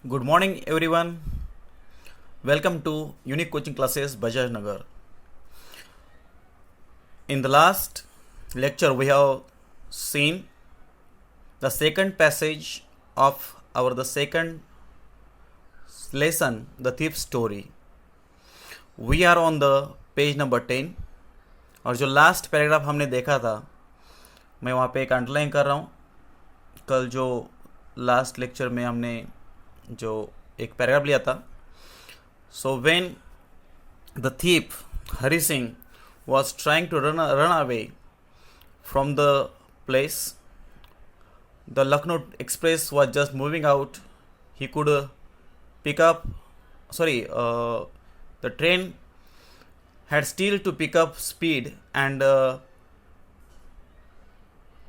Good morning, everyone. Welcome to Unique Coaching Classes Bajaj Nagar. In the last lecture, we have seen the second passage of the second lesson, the thief story. We are on the page number 10 और जो last paragraph हमने देखा था मैं वहाँ पे एक underline कर रहा हूँ. कल जो लास्ट लेक्चर में हमने जो एक पैराग्राफ लिया था. So when the thief Hari Singh was trying to run away from the place, the Lucknow Express was just moving out. He could pick up, the train had still to pick up speed, and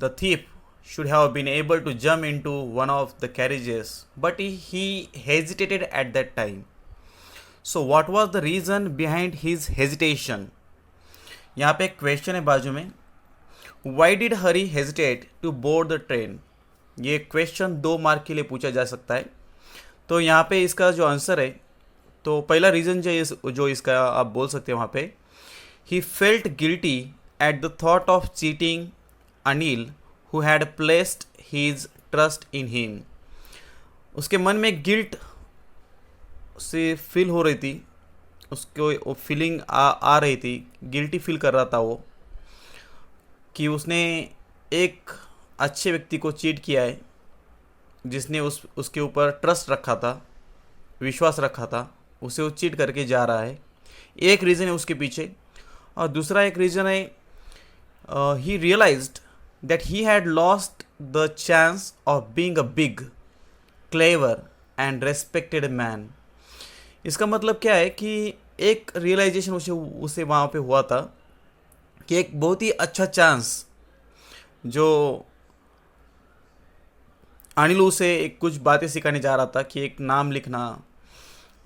the thief should have been able to jump into one of the carriages, but he hesitated at that time. So what was the reason behind his hesitation? यहाँ पे एक question है बाजू में. Why did Hari hesitate to board the train. ये question 2 mark के लिए पूछा जा सकता है. तो यहाँ पे इसका जो आंसर है, तो पहला रीज़न जो इसका आप बोल सकते हैं वहाँ पे, he felt guilty at the thought of cheating Anil who had placed his trust in him. उसके मन में गिल्ट से फील हो रही थी, उसको वो फीलिंग आ रही थी, गिल्टी फील कर रहा था वो कि उसने एक अच्छे व्यक्ति को चीट किया है जिसने उसके ऊपर ट्रस्ट रखा था, विश्वास रखा था, उसे वो चीट करके जा रहा है. एक रीज़न है उसके पीछे. और दूसरा एक रीज़न है, he realised that he had lost the chance of being a big, clever and respected man. इसका मतलब क्या है कि एक रियलाइजेशन उसे वहाँ पे हुआ था कि एक बहुत ही अच्छा चांस जो अनिल उसे एक कुछ बातें सिखाने जा रहा था, कि एक नाम लिखना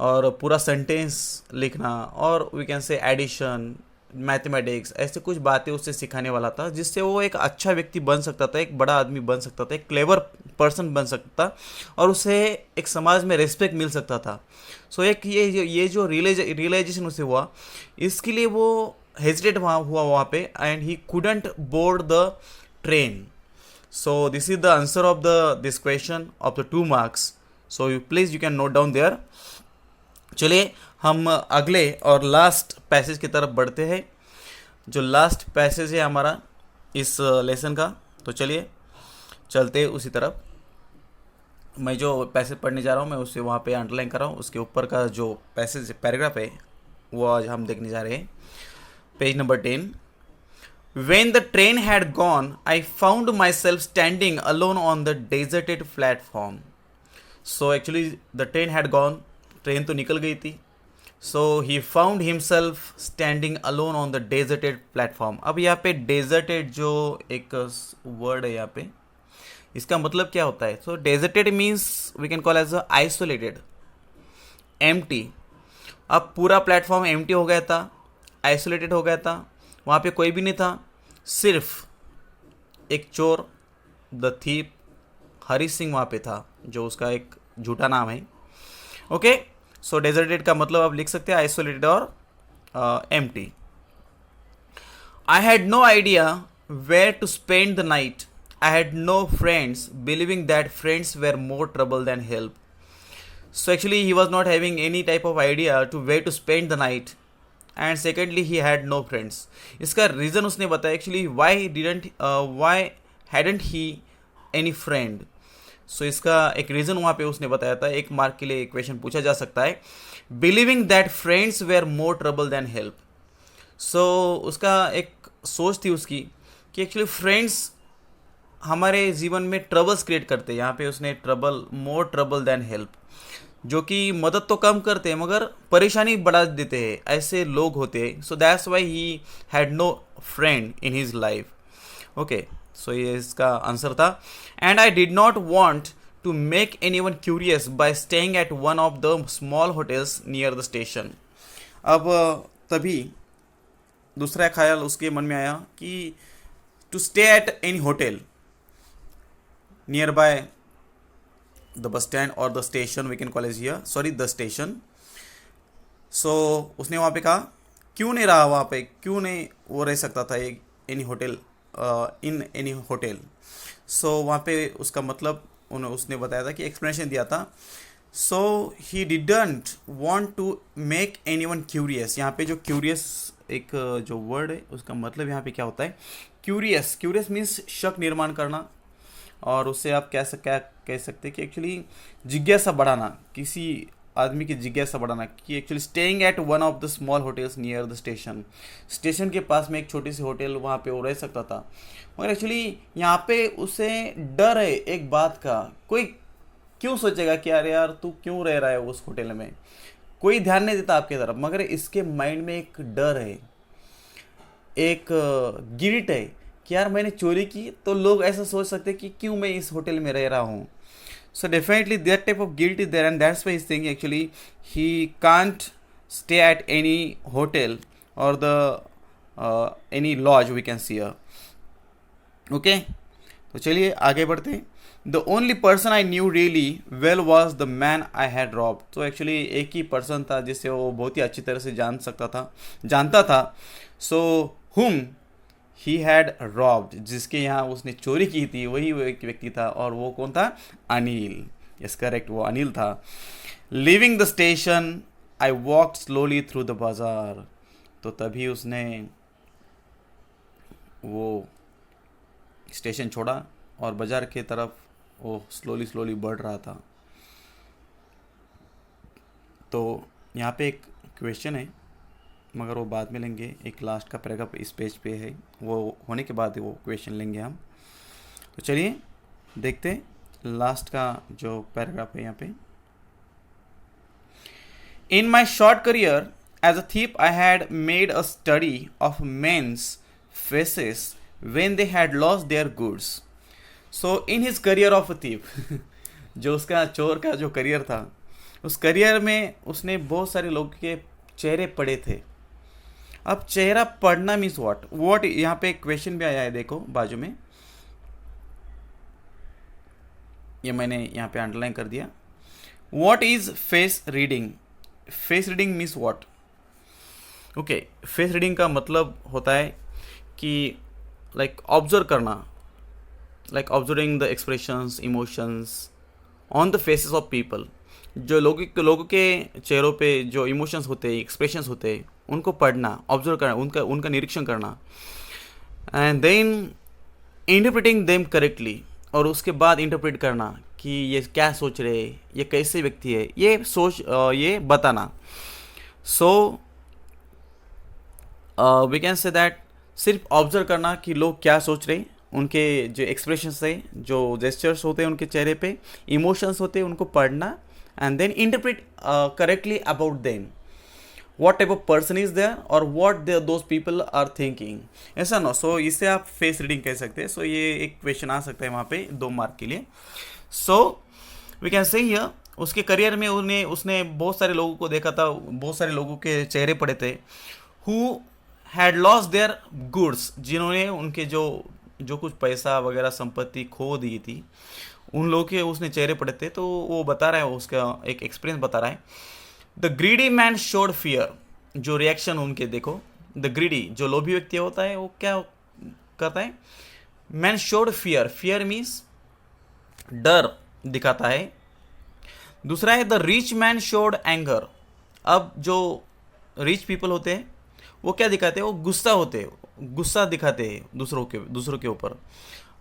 और पूरा सेंटेंस लिखना और we can say addition, mathematics, ऐसे कुछ बातें उससे सिखाने वाला था जिससे वो एक अच्छा व्यक्ति बन सकता था, एक बड़ा आदमी बन सकता था, एक क्लेवर पर्सन बन सकता था और उसे एक समाज में रिस्पेक्ट मिल सकता था. सो एक ये जो रियलाइजेशन उसे हुआ, इसके लिए वो हेजिटेट हुआ वहाँ पे, and he couldn't board the train. So this is the answer of this question of the 2 marks. So you can note down there. चलिए हम अगले और लास्ट पैसेज की तरफ बढ़ते हैं. जो लास्ट पैसेज है हमारा इस लेसन का, तो चलिए चलते हैं उसी तरफ. मैं जो पैसेज पढ़ने जा रहा हूँ मैं उसे वहाँ पे अंडरलाइन कर रहा हूँ. उसके ऊपर का जो पैसेज पैराग्राफ है वो आज हम देखने जा रहे हैं. Page number 10. When the train had gone, I found myself standing alone on the deserted platform. So actually the train had gone, train तो निकल गई थी. So he found himself standing alone on the deserted platform. अब यहाँ पे deserted जो एक word है यहाँ पे, इसका मतलब क्या होता है? So deserted means we can call as isolated, empty. अब पूरा प्लेटफॉर्म एम्प्टी हो गया था, आइसोलेटेड हो गया था, वहाँ पे कोई भी नहीं था, सिर्फ एक चोर, द थीप हरी सिंह वहाँ पे था, जो उसका एक झूठा नाम है. ओके, सो डेजर्टेड का मतलब आप लिख सकते हैं आइसोलेटेड और empty. I had no idea where to spend the night. I had no friends, believing that friends were more trouble than help. So actually he was not having any type of idea to where to spend the night, and secondly he had no friends. इसका reason उसने बताया actually why hadn't he any friend. So इसका एक reason वहाँ पे उसने बताया था. 1 मार्क के लिए क्वेश्चन पूछा जा सकता है. Believing that friends were more trouble than help. So उसका एक सोच थी उसकी कि एक्चुअली फ्रेंड्स हमारे जीवन में ट्रबल्स क्रिएट करते हैं. यहाँ पे उसने मोर ट्रबल देन हेल्प, जो कि मदद तो कम करते हैं मगर परेशानी बढ़ा देते हैं, ऐसे लोग होते हैं. So that's why he had no friend in his life. Okay, so ये इसका आंसर था. And I did not want to make anyone curious by staying at one of the small hotels near the station. अब तभी दूसरा ख्याल उसके मन में आया कि to stay at any hotel nearby the bus stand और the station we can call is here, sorry the station. सो उसने वहाँ पे कहा क्यों नहीं रहा वहाँ पे, क्यों नहीं वो रह सकता था एक any hotel, in any hotel. So वहाँ पे उसका मतलब उसने बताया था कि एक्सप्लेनेशन दिया था। So he didn't want to make anyone curious. यहाँ पे जो क्यूरियस एक जो वर्ड है उसका मतलब यहाँ पे क्या होता है, क्यूरियस। क्यूरियस मीन्स शक निर्माण करना, और उससे आप क्या कह सकते हैं कि एक्चुअली जिज्ञासा बढ़ाना, किसी आदमी की जिज्ञासा बढ़ाना, कि actually staying at one of the small hotels near the station. Station के पास में एक छोटी सी होटल, वहाँ पे वो रह सकता था, मगर एक्चुअली यहाँ पे उसे डर है एक बात का। कोई क्यों सोचेगा कि यार यार तू क्यों रह रहा है उस होटल में, कोई ध्यान नहीं देता आपकी तरफ, मगर इसके माइंड में एक डर है, एक गिल्ट है कि यार मैंने चोरी की तो लोग ऐसा सोच सकते हैं कि क्यों मैं इस होटल में रह रहा हूँ। So definitely that type of guilt is there, and that's why he's saying actually he can't stay at any hotel or the any lodge we can see here. Okay, तो चलिए आगे बढ़ते हैं। The only person I knew really well was the man I had robbed. तो actually एक ही person था जिसे वो बहुत ही अच्छी तरह से जानता था। So whom he had robbed, जिसके यहाँ उसने चोरी की थी वही वो एक व्यक्ति था, और वो कौन था, अनिल। यस करेक्ट, वो अनिल था। Living the station I walked slowly through the बाजार। तो तभी उसने वो स्टेशन छोड़ा और बाजार के तरफ वो स्लोली बढ़ रहा था। तो यहाँ पे एक क्वेश्चन है, मगर वो बाद में लेंगे, एक लास्ट का पैराग्राफ इस पेज पे है, वो होने के बाद वो क्वेश्चन लेंगे हम। तो चलिए देखते हैं लास्ट का जो पैराग्राफ है यहाँ पे। In my short career as a thief I had made a study of men's faces when they had lost their goods. So in his career of a thief जो उसका चोर का जो करियर था, उस करियर में उसने बहुत सारे लोगों के चेहरे पड़े थे। अब चेहरा पढ़ना मीन्स व्हाट यहाँ पे क्वेश्चन भी आया है, देखो बाजू में, ये मैंने यहाँ पे अंडरलाइन कर दिया। What is face reading? Face reading means what? Okay, face reading का मतलब होता है कि लाइक ऑब्जर्व करना, like observing the expressions emotions on the faces of people. जो लोगों के चेहरों पे जो इमोशंस होते हैं, एक्सप्रेशंस होते हैं, उनको पढ़ना, ऑब्जर्व करना, उनका निरीक्षण करना, and then interpreting them correctly, और उसके बाद इंटरप्रेट करना कि ये क्या सोच रहे हैं, ये कैसे व्यक्ति है, ये बताना। So we can say that सिर्फ ऑब्जर्व करना कि लोग क्या सोच रहे हैं, उनके जो एक्सप्रेशंस है, जो जेस्चर्स होते हैं उनके चेहरे पे, इमोशंस होते हैं, उनको पढ़ना, and then interpret correctly about them, what type of person is there और what those people are thinking, ऐसा ना। सो इससे आप फेस रीडिंग कह सकते हैं। सो ये एक क्वेश्चन आ सकता है वहाँ पे 2 मार्क के लिए। So we can say here उसके करियर में उसने बहुत सारे लोगों को देखा था, बहुत सारे लोगों के चेहरे पड़े थे, who had lost their goods, जिन्होंने उनके जो कुछ पैसा वगैरह संपत्ति खो दी थी, उन लोगों के उसने चेहरे पड़े थे। तो वो बता रहा है, उसका एक एक्सपीरियंस बता रहा है। The greedy man showed fear, जो रिएक्शन उनके देखो, द ग्रीडी जो लोभी व्यक्ति होता है वो क्या करता है, man showed fear, fear means डर दिखाता है। दूसरा है the rich man showed anger. अब जो रिच पीपल होते हैं वो क्या दिखाते हैं, वो गुस्सा दिखाते हैं दूसरों के ऊपर।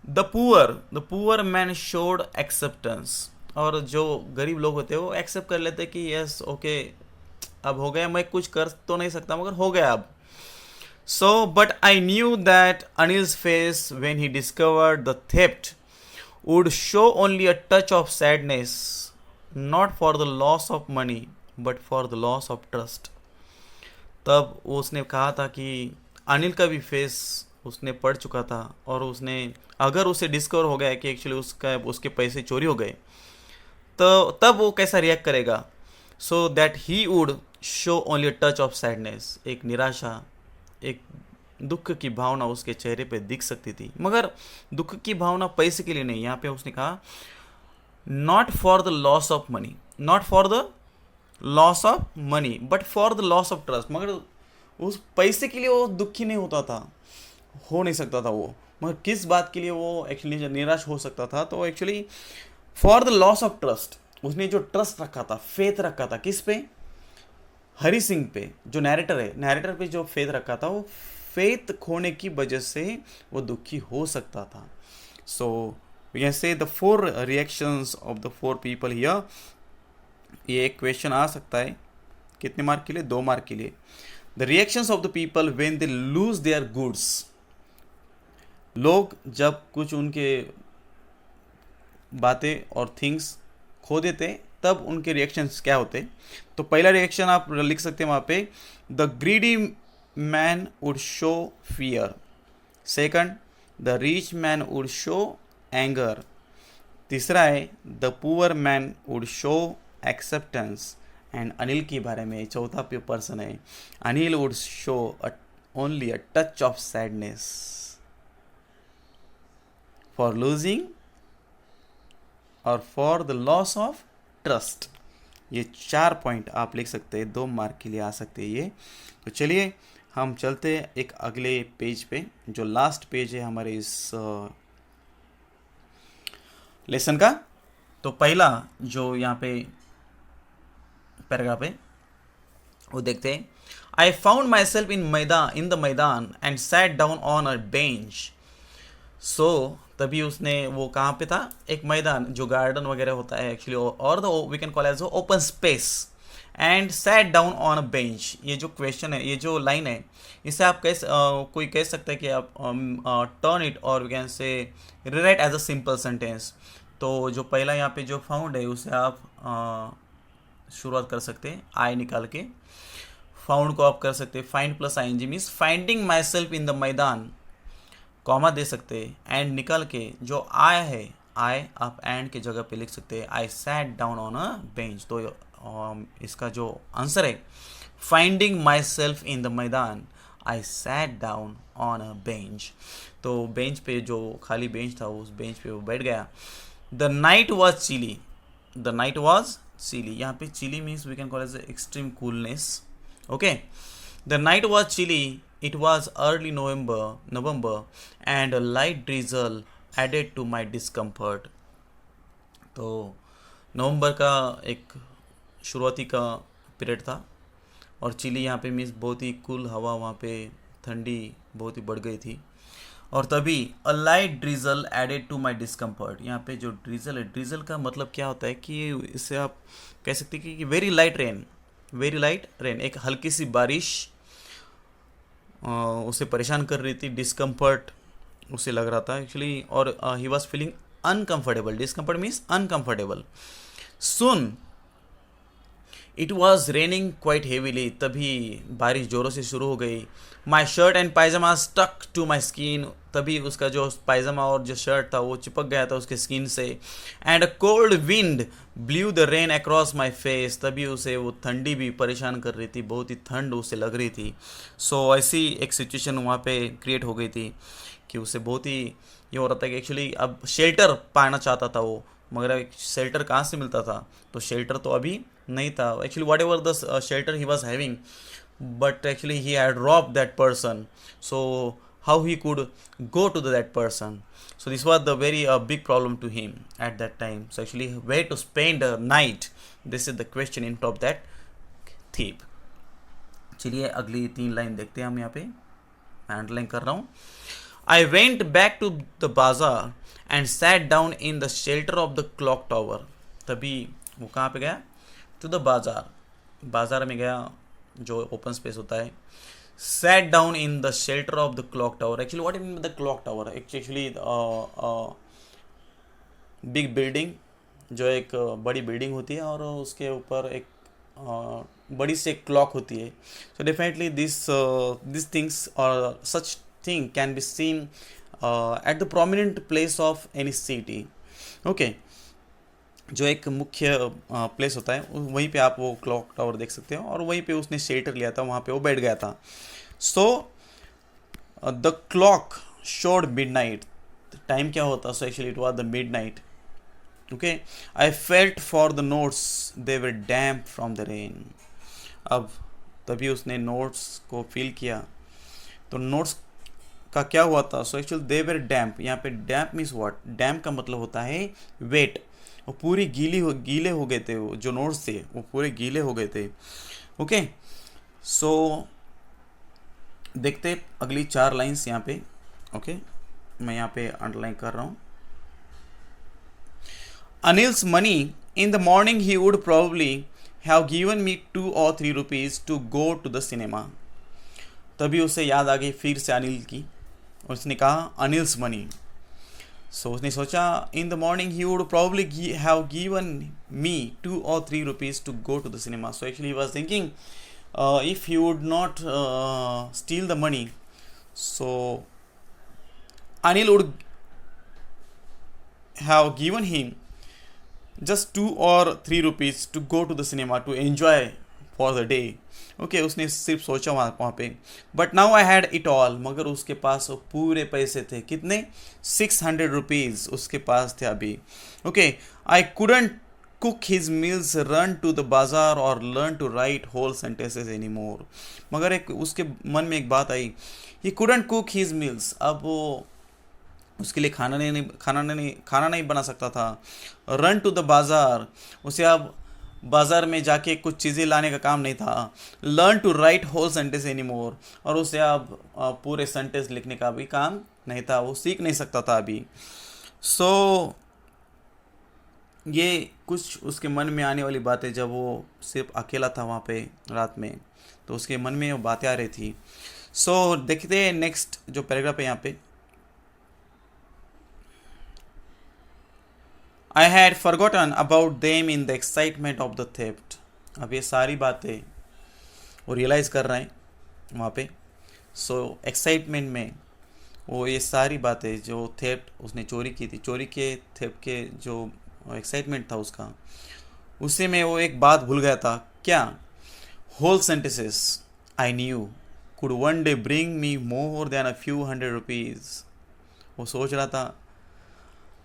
The poor man showed acceptance, और जो गरीब लोग होते हैं वो एक्सेप्ट कर लेते हैं कि यस ओके अब हो गया, मैं कुछ कर तो नहीं सकता मगर हो गया अब। So but I knew that Anil's face when he discovered the theft would show only a touch of sadness, not for the loss of money but for the loss of trust. तब उसने कहा था कि अनिल का भी फेस उसने पढ़ चुका था, और उसने अगर उसे डिस्कवर हो गया कि एक्चुअली उसके पैसे चोरी हो गए, तो तब वो कैसा रिएक्ट करेगा। So that he would show only a touch of sadness, एक निराशा, एक दुख की भावना उसके चेहरे पे दिख सकती थी, मगर दुख की भावना पैसे के लिए नहीं। यहाँ पे उसने कहा not for the loss of money, not for the loss of money but for the loss of trust. मगर उस पैसे के लिए वो दुखी नहीं होता था, हो नहीं सकता था वो। मगर किस बात के लिए वो एक्चुअली निराश हो सकता था, तो actually for the loss of trust, उसने जो ट्रस्ट रखा था, फेथ रखा था, किस पे? हरी सिंह पे, जो नैरेटर है, नैरेटर पे जो फेथ रखा था, वो फेथ खोने की वजह से वो दुखी हो सकता था। So we can say the 4 reactions of the 4 people here. ये एक क्वेश्चन आ सकता है, कितने मार्क के लिए? 2 मार्क के लिए। The reactions of the people when they lose their goods, लोग जब कुछ उनके बातें और थिंग्स खो देते तब उनके रिएक्शंस क्या होते? तो पहला रिएक्शन आप लिख सकते हैं वहाँ पे, the greedy man would show fear. Second, the rich man would show anger. तीसरा है, the poor man would show acceptance. And Anil के बारे में चौथा पर्सन है, Anil would show only a touch of sadness for losing और for the loss of trust. ये 4 point आप लिख सकते हैं, 2 मार्क के लिए आ सकते हैं ये। तो चलिए हम चलते हैं एक अगले पेज पे, जो लास्ट पेज है हमारे इस लेसन का। तो पहला जो यहाँ पे पैराग्राफ है वो देखते हैं। I found myself in the maidan and sat down on a bench. So तभी उसने, वो कहाँ पे था? एक मैदान, जो गार्डन वगैरह होता है एक्चुअली, और the we can call as open space, and sat down on a bench. ये जो क्वेश्चन है, ये जो लाइन है, इसे आप कोई कह सकता है कि आप टर्न इट और we can say rewrite as a simple sentence. तो जो पहला यहाँ पे जो फाउंड है उसे आप शुरुआत कर सकते हैं आई निकाल के। फाउंड को आप कर सकते हैं find plus I N G, means finding myself in the maidan, comma दे सकते हैं, एंड निकल के जो आई है, आई आप एंड के जगह पे लिख सकते हैं, I sat down on a bench. तो इसका जो आंसर है, finding myself in the maidan, I sat down on a bench. तो बेंच पे, जो खाली बेंच था, उस बेंच पे वो बैठ गया। The night was chilly, the night was chilly, यहाँ पे chilly means we can call as extreme coolness. Okay, the night was chilly, it was early November and a light drizzle added to my discomfort। तो नवंबर का एक शुरुआती का period था और chilli यहाँ पे मीन्स बहुत ही कूल हवा, वहाँ पे ठंडी बहुत ही बढ़ गई थी। और तभी a light drizzle added to my discomfort. यहाँ पे जो ड्रिजल है, ड्रिजल का मतलब क्या होता है कि इससे आप कह सकते हैं कि very light rain, very light rain, एक हल्की सी बारिश उसे परेशान कर रही थी, डिस्कम्फर्ट उसे लग रहा था एक्चुअली, और he was feeling uncomfortable. Discomfort means uncomfortable. Soon it was raining quite heavily, तभी बारिश ज़ोरों से शुरू हो गई। My shirt and pyjama stuck to my skin, तभी उसका जो पायजामा और जो शर्ट था वो चिपक गया था उसके स्किन से। And a cold wind blue the rain across my face, तभी उसे वो ठंडी भी परेशान कर रही थी, बहुत ही ठंड उसे लग रही थी। सो ऐसी एक सिचुएशन वहाँ पे क्रिएट हो गई थी कि उसे बहुत ही ये हो रहा था कि एक्चुअली अब शेल्टर पाना चाहता था वो, मगर शेल्टर कहाँ से मिलता था? तो शेल्टर तो अभी नहीं था actually, what ever the shelter he was having, but actually he had robbed that person, so how he could go to that person? So this was the very big problem to him at that time. So actually where to spend a night, this is the question in top that thief. चलिए अगली 3 line देखते हैं हम, यहाँ पे underline कर रहा हूँ। I went back to the bazaar and sat down in the shelter of the clock tower। तभी वो कहाँ पे गया? To the bazaar, बाजार में गया जो ओपन स्पेस होता है। Sat down in the shelter of the clock tower. Actually what mean the clock tower? Actually big building, जो एक बड़ी बिल्डिंग होती है और उसके ऊपर एक बड़ी सी क्लॉक होती है। सो डेफिनेटली दिस थिंग्स और such thing can be seen at the prominent place of any city. Okay, जो एक मुख्य प्लेस होता है वहीं पे आप वो क्लॉक टावर देख सकते हो, और वहीं पे उसने शेल्टर लिया था, वहाँ पे वो बैठ गया था। So the clock showed midnight, time क्या होता? So actually it was the midnight. Okay, I felt for the notes they were damp from the rain. अब तभी उसने नोट्स को फील किया, तो नोट्स का क्या हुआ था? सो एक्चुअली दे वर डैम्प, यहाँ पे डैम्प मीन्स व्हाट? डैम्प का मतलब होता है वेट। वो पूरी गीले हो गए थे, वो जो नोट्स थे वो पूरे गीले हो गए थे। ओके, सो देखते अगली 4 लाइन्स यहाँ पे। ओके, मैं यहाँ पे अंडरलाइन कर रहा हूँ। Anil's money, in the morning he would probably have given me 2 or 3 rupees to go to the cinema. तभी उसे याद आ गई फिर से अनिल की, उसने कहा अनिल्स मनी। सो उसने सोचा in the morning he would probably have given me 2 or 3 rupees to go to the cinema. So actually he was thinking if he would not steal the money, so Anil would have given him just 2 or 3 rupees to go to the cinema to enjoy for the day. Okay उसने सिर्फ सोचा वहाँ पे, but now I had it all, मगर उसके पास वो पूरे पैसे थे। कितने? 600 रुपीज़ उसके पास थे अभी। Okay, I couldn't cook his meals, run to the bazaar और learn to write whole sentences anymore. मगर एक उसके मन में एक बात आई, he couldn't cook his meals, अब वो उसके लिए खाना नहीं बना सकता था। रन टू द बाज़ार, उसे अब बाज़ार में जाके कुछ चीज़ें लाने का काम नहीं था। Learn to write whole sentence any more, और उसे अब पूरे सेंटेंस लिखने का भी काम नहीं था, वो सीख नहीं सकता था अभी। सो ये कुछ उसके मन में आने वाली बातें, जब वो सिर्फ अकेला था वहाँ पे रात में, तो उसके मन में वो बातें आ रही थी। सो देखते हैं नेक्स्ट जो पैराग्राफ है यहाँ पे। I had forgotten about them in the excitement of the theft. अब ये सारी बातें वो रियलाइज़ कर रहे हैं वहाँ पे। सो एक्साइटमेंट में वो ये सारी बातें जो थेफ्ट उसने चोरी की थी, चोरी के थेफ्ट के जो एक्साइटमेंट था उसका, उसी में वो एक बात भूल गया था। क्या? Whole sentences I knew could one day bring me more than a few 100 rupees. वो सोच रहा था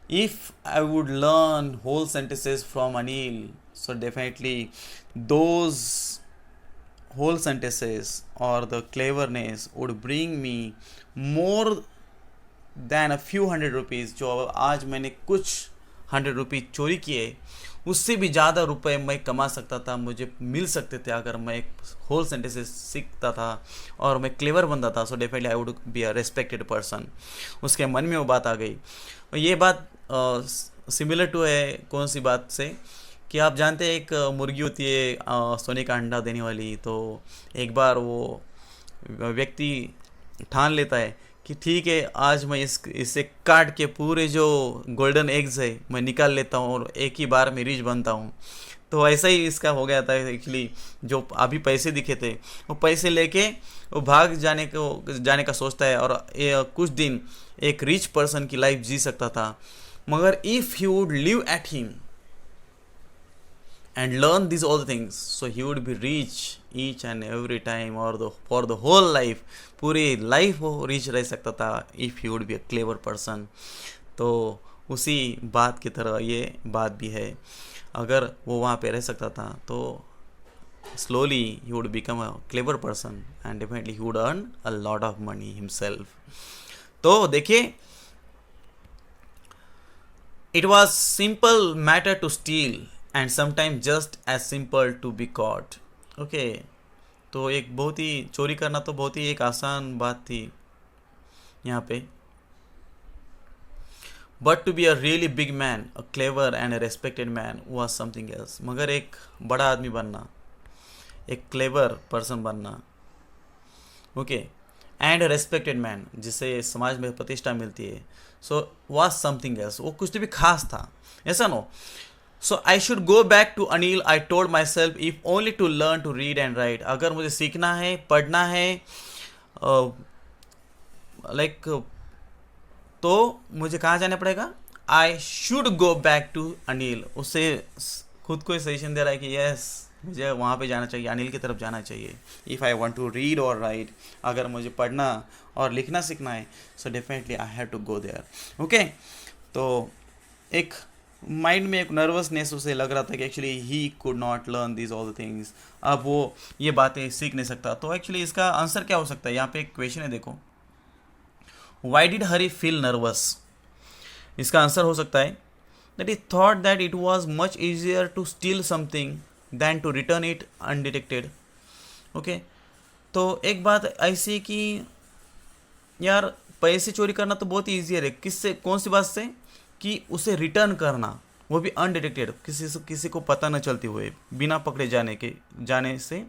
if I would learn whole sentences from Anil, so definitely those whole sentences or the cleverness would bring me more than a few 100 rupees। जो आज मैंने कुछ 100 रुपये चोरी किए, उससे भी ज़्यादा रुपए मैं कमा सकता था, मुझे मिल सकते थे अगर मैं एक होल सेंटेंसेस सीखता था और मैं क्लेवर बनता था। सो definitely I would be a respected person. उसके मन में वो बात आ गई। और ये बात सिमिलर टू है कौन सी बात से, कि आप जानते हैं एक मुर्गी होती है सोने का अंडा देने वाली। तो एक बार वो व्यक्ति ठान लेता है कि ठीक है आज मैं इसे काट के पूरे जो गोल्डन एग्स है मैं निकाल लेता हूँ और एक ही बार में रिच बनता हूँ। तो ऐसा ही इसका हो गया था एक्चुअली। जो अभी पैसे दिखे थे वो पैसे लेके वो भाग जाने का सोचता है और कुछ दिन एक रिच पर्सन की लाइफ जी सकता था। मगर if he would live at him and learn these all things, so he would be rich each and every time or for the whole life, पूरी लाइफ वो रिच रह सकता था if he would be a clever person। तो उसी बात की तरह ये बात भी है, अगर वो वहाँ पे रह सकता था तो slowly he would become a clever person and definitely he would earn a lot of money himself। तो देखिए, it was simple matter to steal and sometimes just as simple to be caught। Okay, तो एक बहुत ही चोरी करना तो बहुत ही एक आसान बात थी यहाँ पे। But to be a really big man, a clever and a respected man was something else. मगर एक बड़ा आदमी बनना, एक क्लेवर पर्सन बनना, okay, and a respected man, जिससे समाज में प्रतिष्ठा मिलती है, सो वाज समथिंग एल्स, वो कुछ तो भी खास था, ऐसा no. So I should go back to Anil, I told myself, if only to learn to read and write। अगर मुझे सीखना है, पढ़ना है, तो मुझे कहाँ जाना पड़ेगा? I should go back to Anil। उससे खुद को सजेशन दे रहा है कि यस मुझे वहाँ पे जाना चाहिए, अनिल की तरफ जाना चाहिए। If I want to read और राइट, अगर मुझे पढ़ना और लिखना सीखना है, so definitely I have to go there. Okay, तो एक माइंड में एक नर्वसनेस उसे लग रहा था कि actually he could not learn this all things, अब वो ये बातें सीख नहीं सकता। तो एक्चुअली इसका आंसर क्या हो सकता है, यहाँ पे एक क्वेश्चन है देखो, why did Hari feel nervous. इसका आंसर हो सकता है that he thought that it was much easier to steal something than to return it undetected. Okay, तो एक बात ऐसी कि यार पैसे चोरी करना तो बहुत ही ईजियर है, किससे, कौन सी बात से, कि उसे रिटर्न करना, वो भी अनडिटेक्टेड, किसी को पता न चलते हुए, बिना पकड़े जाने से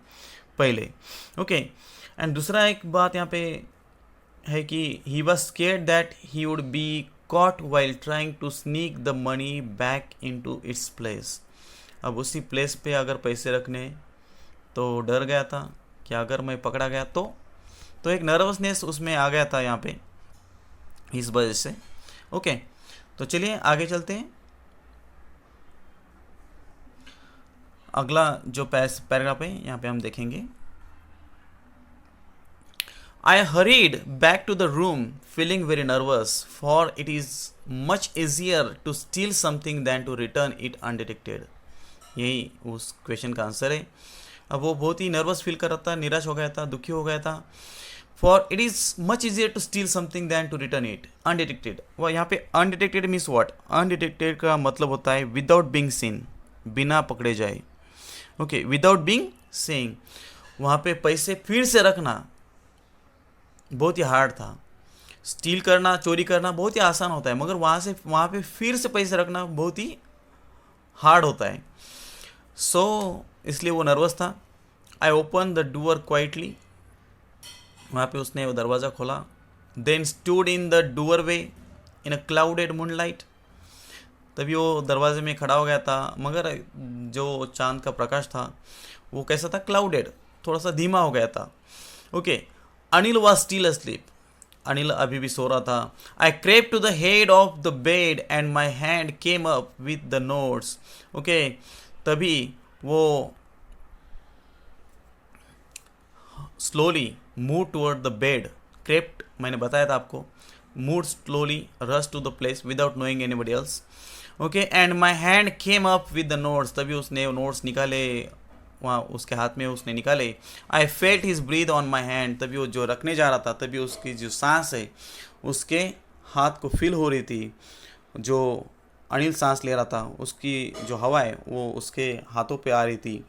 पहले। ओके, एंड दूसरा एक बात यहाँ पे है कि he was scared that he would be caught while trying to sneak the money back into its place. अब उसी प्लेस पे अगर पैसे रखने, तो डर गया था कि अगर मैं पकड़ा गया तो एक नर्वसनेस उसमें आ गया था यहाँ पे इस वजह से। ओके, तो चलिए आगे चलते हैं। अगला जो पैराग्राफ है यहाँ पे हम देखेंगे, I hurried back to the room feeling very nervous, for it is much easier to steal something than to return it undetected। यही उस क्वेश्चन का आंसर है। अब वो बहुत ही नर्वस फील कर रहा था, निराश हो गया था, दुखी हो गया था। For it is much easier to steal something than to return it undetected. वह यहाँ पे अनडिटेक्टेड मीन्स व्हाट, अनडिटेक्टेड का मतलब होता है विदाउट बीइंग सीन, बिना पकड़े जाए। ओके, विदाउट बीइंग सीन, वहाँ पे पैसे फिर से रखना बहुत ही हार्ड था। स्टील करना, चोरी करना बहुत ही आसान होता है, मगर वहाँ पे फिर से पैसे रखना बहुत ही हार्ड होता है। सो इसलिए वो नर्वस था। I open the door quietly, वहाँ पे उसने वो दरवाज़ा खोला। Then stood in the doorway in a clouded moonlight, तभी वो दरवाजे में खड़ा हो गया था, मगर जो चांद का प्रकाश था वो कैसा था, क्लाउडेड, थोड़ा सा धीमा हो गया था। Okay, Anil was still asleep, Anil अभी भी सो रहा था। I crept to the head of the bed and my hand came up with the notes. Okay, तभी वो slowly move toward the bed, crept मैंने बताया था आपको, move slowly, rush to the place without knowing anybody else. Okay, and my hand came up with the notes, तभी उसने notes निकाले, वहाँ उसके हाथ में उसने निकाले। I felt his breath on my hand, तभी वो जो रखने जा रहा था, तभी उसकी जो सांस है उसके हाथ को फील हो रही थी। जो अनिल सांस ले रहा था, उसकी जो हवा है वो उसके हाथों पे आ रही थी।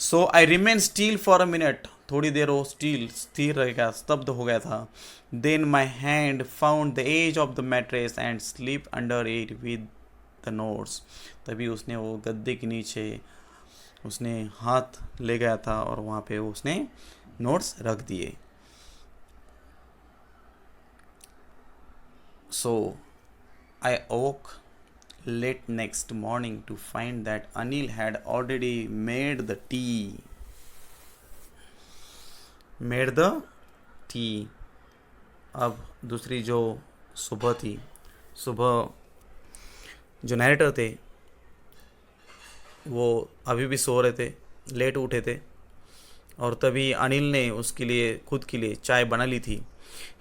So I remain still for a minute, थोड़ी देर वो स्थिर रह गया, स्तब्ध हो गया था। Then my hand found the edge of the mattress and slip under it with the notes, तभी उसने वो गद्दे के नीचे उसने हाथ ले गया था और वहाँ पे उसने नोट्स रख दिए। So I awoke late next morning to find that Anil had already made the tea. अब दूसरी जो सुबह थी, सुबह जो नैरेटर थे वो अभी भी सो रहे थे, लेट उठे थे, और तभी अनिल ने उसके लिए, खुद के लिए चाय बना ली थी।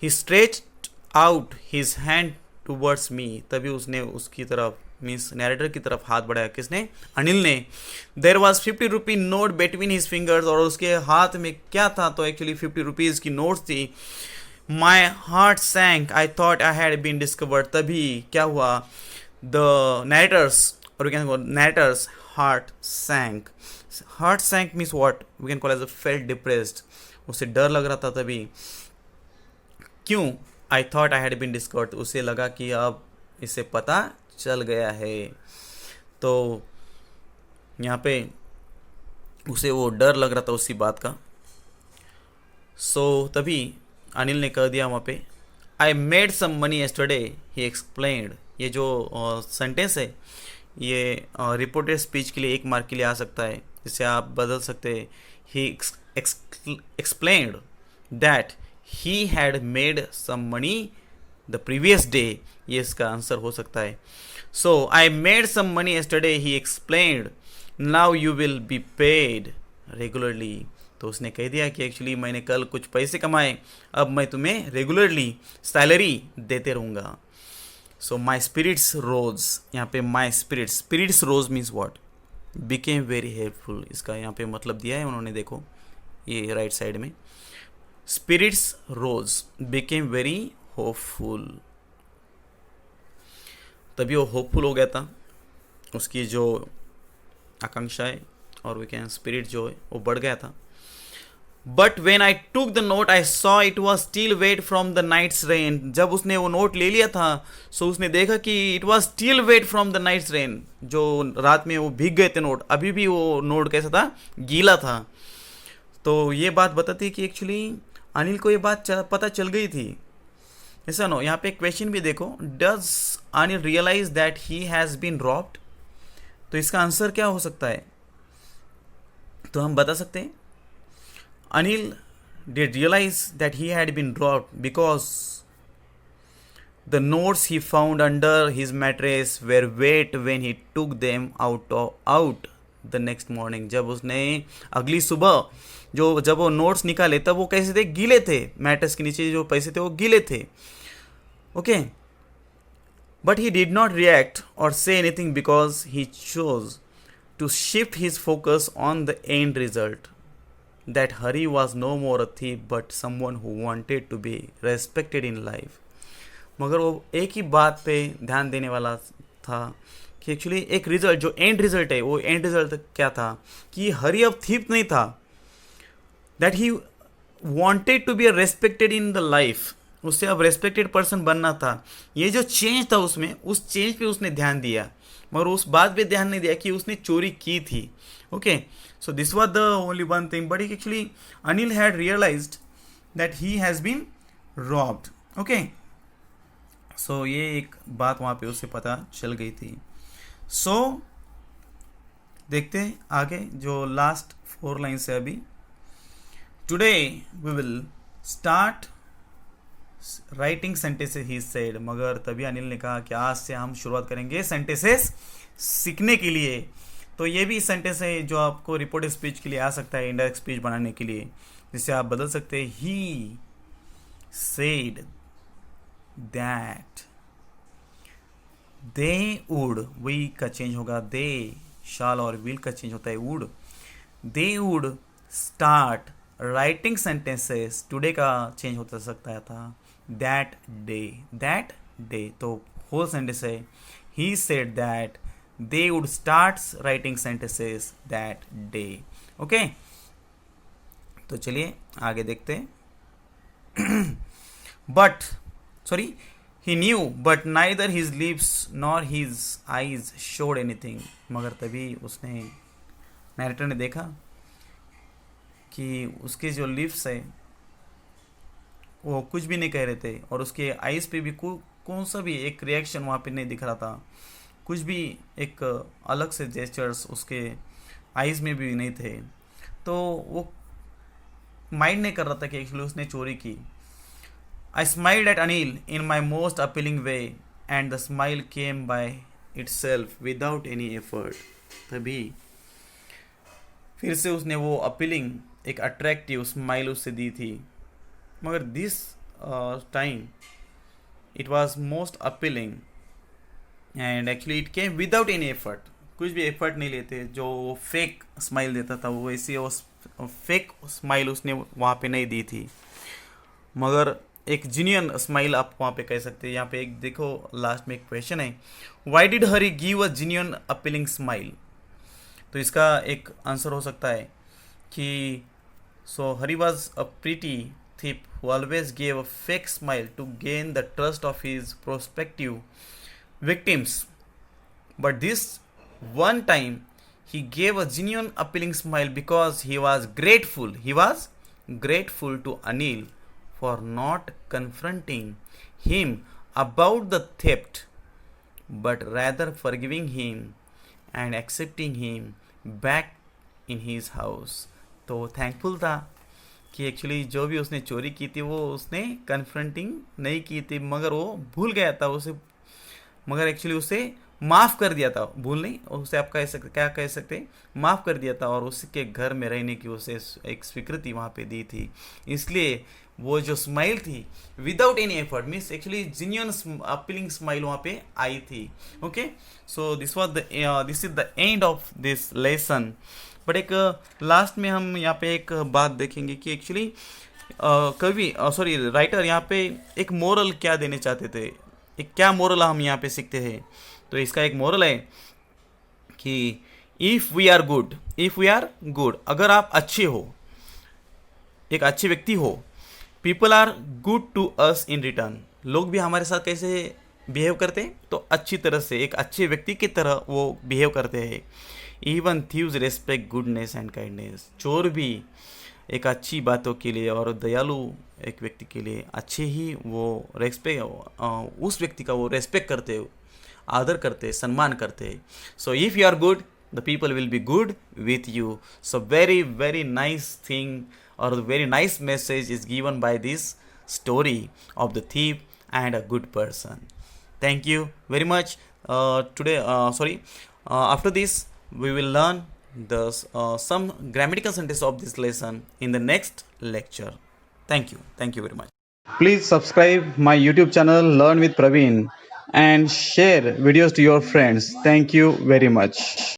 He stretched out his hand towards me, तभी उसने उसकी तरफ, मीन्स नैरेटर की तरफ हाथ बढ़ाया। किसने, अनिल ने। There was 50 rupee note between his fingers, और उसके हाथ में क्या था, तो एक्चुअली 50 रुपीज़ की नोट्स थी। My heart sank, I thought I had been discovered, तभी क्या हुआ, द नैरेटर्स, और we can go narrator's heart sank means what, we can call as a felt depressed, उसे डर लग रहा था तभी। क्यों, I thought I had been discovered, उसे लगा कि अब इसे पता चल गया है। तो यहाँ पे उसे वो डर लग रहा था उसी बात का। सो तभी अनिल ने कह दिया वहाँ पे, I made some money yesterday, he explained। ये जो सेंटेंस है ये रिपोर्टेड स्पीच के लिए 1 मार्क के लिए आ सकता है, जिसे आप बदल सकते हैं। He explained that he had made some money the previous day, ये इसका आंसर हो सकता है। So I made some money yesterday, he explained, now you will be paid regularly. तो उसने कह दिया कि एक्चुअली मैंने कल कुछ पैसे कमाए, अब मैं तुम्हें रेगुलरली सैलरी देते रहूँगा। सो माई स्पिरिट्स रोज, यहाँ पे my spirits rose means what, became very helpful. इसका यहाँ पे मतलब दिया है उन्होंने, देखो ये राइट साइड में, spirits rose became very hopeful, तभी वो होपफुल हो गया था, उसकी जो आकांक्षा है और वी कैन स्पिरिट जो है वो बढ़ गया था। But when I took the note I saw it was still wet from the night's rain, जब उसने वो नोट ले लिया था सो उसने देखा कि it was still wet from the night's rain, जो रात में वो भीग गए थे नोट, अभी भी वो नोट कैसा था, गीला था। तो ये बात बताती है कि एक्चुअली अनिल को ये बात पता चल गई थी, ऐसा नो। यहाँ पे क्वेश्चन भी देखो, does Anil realize that he has been robbed, तो इसका आंसर क्या हो सकता है, तो हम बता सकते हैं Anil did realize that he had been robbed because the notes he found under his mattress were wet when he took them out the next morning। जब उसने अगली सुबह जब वो नोट्स निकाले तब वो कैसे थे, गीले थे, मैट्रेस के नीचे जो पैसे थे वो गीले थे। Okay, but he did not react or say anything because he chose to shift his focus on the end result, that Hari was no more a thief but someone who wanted to be respected in life। मगर वो एक ही बात पे ध्यान देने वाला था कि एक्चुअली एक रिजल्ट, जो एंड रिजल्ट है, वो एंड रिजल्ट क्या था कि हरी अब थीप नहीं था, that he wanted to be respected in the life, उससे अब रेस्पेक्टेड पर्सन बनना था। ये जो चेंज था उसमें, उस चेंज पे उसने ध्यान दिया, मगर उस बात पे ध्यान नहीं दिया कि उसने चोरी की थी। Okay, so this was the only one thing, but actually Anil had realized that he has been robbed। okay, so ये एक बात वहाँ पे उसे पता चल गई थी। so देखते हैं आगे जो लास्ट 4 लाइन्स है अभी। today we will start writing sentences he said, मगर तभी अनिल ने कहा कि आज से हम शुरुआत करेंगे सेंटेंसेस सीखने के लिए। तो ये भी सेंटेंस है जो आपको रिपोर्ट स्पीच के लिए आ सकता है, इनडायरेक्ट स्पीच बनाने के लिए, जिससे आप बदल सकते हैं he said that they would, we का चेंज होगा दे, शाल और विल का चेंज होता है would, they would start writing sentences, today का चेंज होता सकता था दैट डे, तो होल सेंटेंस है he said that they would start writing sentences that day। okay, तो चलिए आगे देखते हैं। he knew but neither his lips nor his eyes showed anything, मगर तभी उसने, नैरेटर ने देखा कि उसके जो लिप्स है वो कुछ भी नहीं कह रहे थे और उसके आईज पे भी कौन सा भी एक रिएक्शन वहाँ पे नहीं दिख रहा था, कुछ भी एक अलग से जेस्चर्स उसके आईज में भी नहीं थे। तो वो माइंड नहीं कर रहा था कि एक्चुअली उसने चोरी की। I smiled at Anil in my most appealing way and the smile came by itself without any effort, तभी फिर से उसने वो अपीलिंग, एक अट्रैक्टिव स्माइल उससे दी थी, मगर this time it was most appealing and actually it came without any effort, कुछ भी एफर्ट नहीं लेते। जो फेक स्माइल देता था वो वैसे वो फेक स्माइल उसने वहाँ पे नहीं दी थी, मगर एक जेन्युइन स्माइल आप वहाँ पे कह सकते हैं। यहाँ पे एक देखो लास्ट में एक क्वेश्चन है, why did Hari give a genuine appealing smile, तो इसका एक आंसर हो सकता है कि so Hari was a pretty thief who always gave a fake smile to gain the trust of his prospective victims, but this one time he gave a genuine appealing smile because he was grateful to Anil for not confronting him about the theft, but rather forgiving him and accepting him back in his house। तो thankful था कि actually जो भी उसने चोरी की थी वो उसने कन्फ्रंटिंग नहीं की थी, मगर वो भूल गया था उसे, मगर एक्चुअली उसे माफ़ कर दिया था, भूल नहीं, उसे आप क्या कह सकते, माफ़ कर दिया था और उसके घर में रहने की उसे एक स्वीकृति वहाँ पे दी थी। इसलिए वो जो स्माइल थी without any effort, means actually genuine appealing smile वहाँ पे आई थी. Okay, so this is the end of this lesson. But एक लास्ट में हम यहाँ पे एक बात देखेंगे कि एक्चुअली कवि सॉरी राइटर यहाँ पे एक मोरल क्या देने चाहते थे, एक क्या मोरल हम यहाँ पे सीखते हैं. तो इसका एक मोरल है कि इफ़ वी आर गुड, अगर आप अच्छे हो, एक अच्छे व्यक्ति हो, people are good to us in return, लोग भी हमारे साथ कैसे बिहेव करते हैं, तो अच्छी तरह से, एक अच्छे व्यक्ति की तरह वो बिहेव करते हैं. Even thieves respect goodness and kindness, चोर भी एक अच्छी बातों के लिए और दयालु एक व्यक्ति के लिए अच्छे ही वो रेस्पेक्ट, उस व्यक्ति का वो रेस्पेक्ट करते हो, आदर करते, सम्मान करते. So if you are good, the people will be good with you. So very nice thing, or the very nice message is given by this story of the thief and a good person. Thank you very much. Today after this we will learn the some grammatical sentence of this lesson in the next lecture. Thank you very much. Please subscribe my YouTube channel Learn with Praveen and share videos to your friends. Thank you very much.